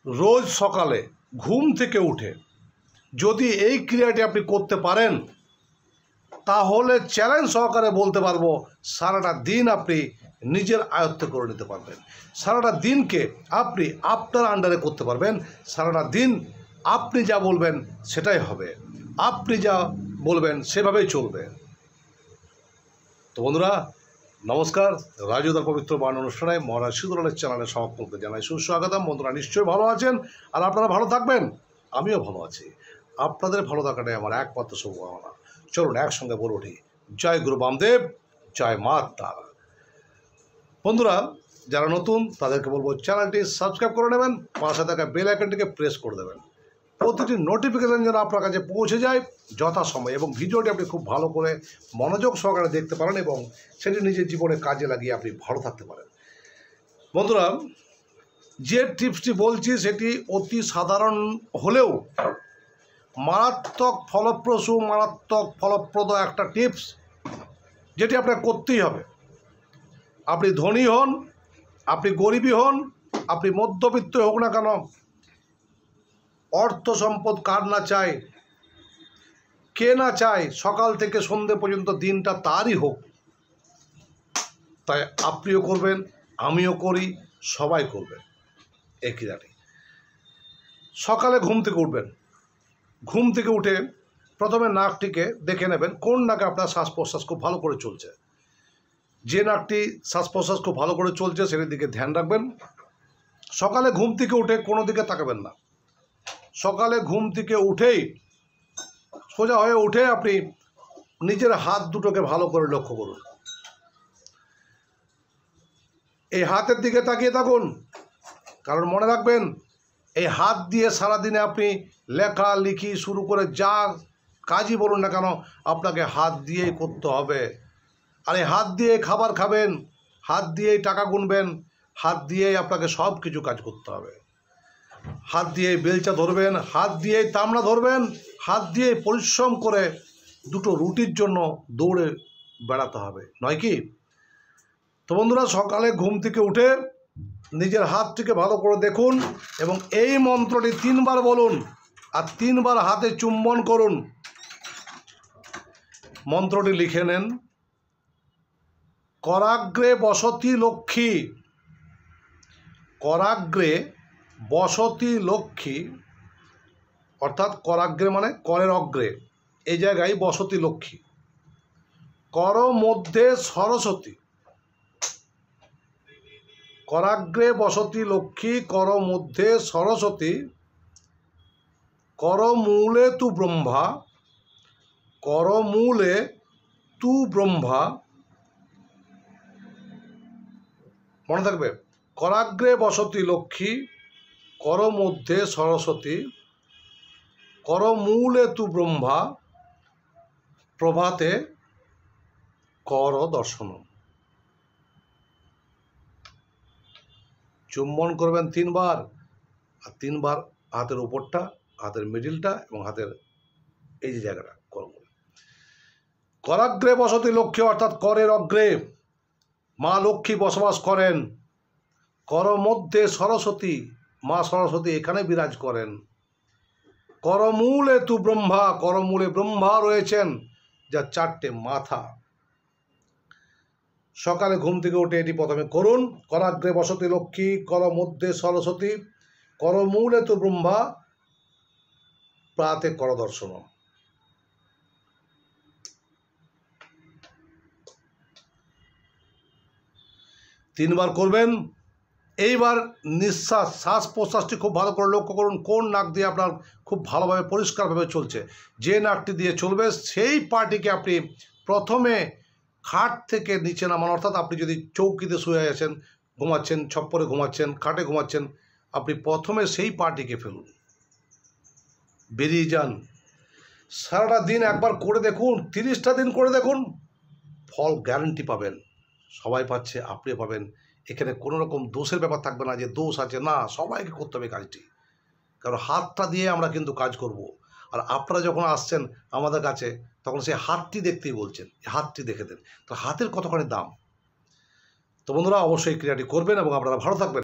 রোজ সকালে ঘুম থেকে উঠে যদি এই ক্রিয়াটি আপনি করতে পারেন তাহলে চ্যালেঞ্জ সহকারে বলতে পারবো সারাটা দিন আপনি নিজের আয়ত্তে করে নিতে পারবেন। সারাটা দিনকে আপনি আপনার আন্ডারে করতে পারবেন। সারাটা দিন আপনি যা বলবেন সেটাই হবে, আপনি যা বলবেন সেভাবেই চলবে। তো বন্ধুরা নমস্কার, রাজুদার পবিত্র বাণ অনুষ্ঠানে মহারাজ শিবদুলালের চ্যানেলে সকলকে জানাই সুস্বাগতম। বন্ধুরা নিশ্চয়ই ভালো আছেন আর আপনারা ভালো থাকবেন, আমিও ভালো আছি। আপনাদের ভালো থাকাটাই আমার একমাত্র শুভকামনা। চলুন একসঙ্গে বলে উঠি, জয় গুরু বামদেব, জয় মা তারা। বন্ধুরা যারা নতুন তাদেরকে বলবো চ্যানেলটি সাবস্ক্রাইব করে নেবেন, পাশে থাকা বেল আইকনটিকে প্রেস করে দেবেন, প্রতিটি নোটিফিকেশান যেন আপনার কাছে পৌঁছে যায় যথাসময়ে, এবং ভিডিওটি আপনি খুব ভালো করে মনোযোগ সহকারে দেখতে পারেন এবং সেটি নিজের জীবনে কাজে লাগিয়ে আপনি ভালো থাকতে পারেন। বন্ধুরা যে টিপসটি বলছি সেটি অতি সাধারণ হলেও মারাত্মক ফলপ্রসূ, মারাত্মক ফলপ্রদ একটা টিপস, যেটি আপনার করতেই হবে। আপনি ধনী হন, আপনি গরিবই হন, আপনি মধ্যবিত্ত হোক না কেন, অর্থ সম্পদ কার না চায়, কে না চায় সকাল থেকে সন্ধে পর্যন্ত দিনটা তারই হোক। তাই আপনিও করবেন, আমিও করি, সবাই করবেন এই ক্রিয়াটি। সকালে ঘুম থেকে উঠবেন, ঘুম থেকে উঠে প্রথমে নাকটিকে দেখে নেবেন কোন নাকে আপনার শ্বাস প্রশ্বাস খুব ভালো করে চলছে। যে নাকটি শ্বাস প্রশ্বাস খুব ভালো করে চলছে সেটির দিকে ধ্যান রাখবেন। সকালে ঘুম থেকে উঠে কোনো দিকে তাকাবেন না। সকালে ঘুম থেকে উঠেই সোজা হয়ে উঠে আপনি নিজের হাত দুটোকে ভালো করে লক্ষ্য করুন। এই হাতের দিকে তাকিয়ে থাকুন, কারণ মনে রাখবেন এই হাত দিয়ে সারাদিনে আপনি লেখালেখি শুরু করে যা কাজই বলুন না কেন আপনাকে হাত দিয়েই করতে হবে। আর এই হাত দিয়ে খাবার খাবেন, হাত দিয়েই টাকা গুনবেন, হাত দিয়েই আপনাকে সব কিছু কাজ করতে হবে। হাত দিয়েই বেলচা ধরবেন, হাত দিয়েই তামড়া ধরবেন, হাত দিয়েই পরিশ্রম করে দুটো রুটির জন্য দৌড়ে বেড়াতে হবে, নয় কি? তো বন্ধুরা সকালে ঘুম থেকে উঠে নিজের হাতটিকে ভালো করে দেখুন এবং এই মন্ত্রটি 3 বার বলুন আর 3 বার হাতে চুম্বন করুন। মন্ত্রটি লিখে নেন, করাগ্রে বসতি লক্ষ্মী। করাগ্রে বসতি লক্ষ্মী, অর্থাৎ করাগ্রে মানে করের অগ্রে, এই জায়গায় বসতি লক্ষ্মী। কর মধ্যে সরস্বতী। করাগ্রে বসতি লক্ষ্মী, কর মধ্যে সরস্বতী, কর মূলে তু ব্রহ্মা, কর মূলে তু ব্রহ্মা। মনে থাকবে, করাগ্রে বসতি লক্ষ্মী, কর মধ্যে সরস্বতী, কর মূলে তু ব্রহ্মা, প্রভাতে কর দর্শন। চুম্বন করবেন 3 বার আর 3 বার হাতের উপরটা, হাতের মিডিলটা এবং হাতের এই যে জায়গাটা করব। করাগ্রে বসতি লক্ষ্মী অর্থাৎ করের অগ্রে মা লক্ষ্মী বসবাস করেন। কর মধ্যে সরস্বতী, মা সরস্বতী এখানে বিরাজ করেন। করমূলে তু ব্রহ্মা, করমূলে ব্রহ্মা রয়েছেন, যার 4টে মাথা। সকালে ঘুম থেকে উঠে এটি প্রথমে করুন, করাগ্রে বসতি লক্ষ্মী, কর মধ্যে সরস্বতী, করমূলে তু ব্রহ্মা, প্রাতে কর দর্শন। তিনবার করবেন। এইবার নিঃশ্বাস, শ্বাস প্রশ্বাসটি খুব ভালো করে লক্ষ্য করুন কোন নাক দিয়ে আপনার খুব ভালোভাবে পরিষ্কারভাবে চলছে। যে নাকটি দিয়ে চলবে সেই পাটিকে আপনি প্রথমে খাট থেকে নিচে নামান, অর্থাৎ আপনি যদি চৌকিতে শুয়ে আছেন, ঘুমাচ্ছেন, ছপ্পরে ঘুমাচ্ছেন, খাটে ঘুমাচ্ছেন, আপনি প্রথমে সেই পাটিকে ফেলুন, বেরিয়ে যান। সারাটা দিন একবার করে দেখুন, 30টা দিন করে দেখুন, ফল গ্যারান্টি পাবেন। সবাই পাচ্ছে, আপনিও পাবেন। এখানে কোনো রকম দোষের ব্যাপার থাকবে না যে দোষ আছে, না, সবাইকে করতে হবে কাজটি। কারণ হাতটা দিয়ে আমরা কিন্তু কাজ করব। আর আপনারা যখন আসছেন আমাদের কাছে তখন সেই হাতটি দেখতেই বলছেন, হাতটি দেখে দেন, তো হাতের কতখানি দাম। তো বন্ধুরা অবশ্যই ক্রিয়াটি করবেন এবং আপনারা ভালো থাকবেন।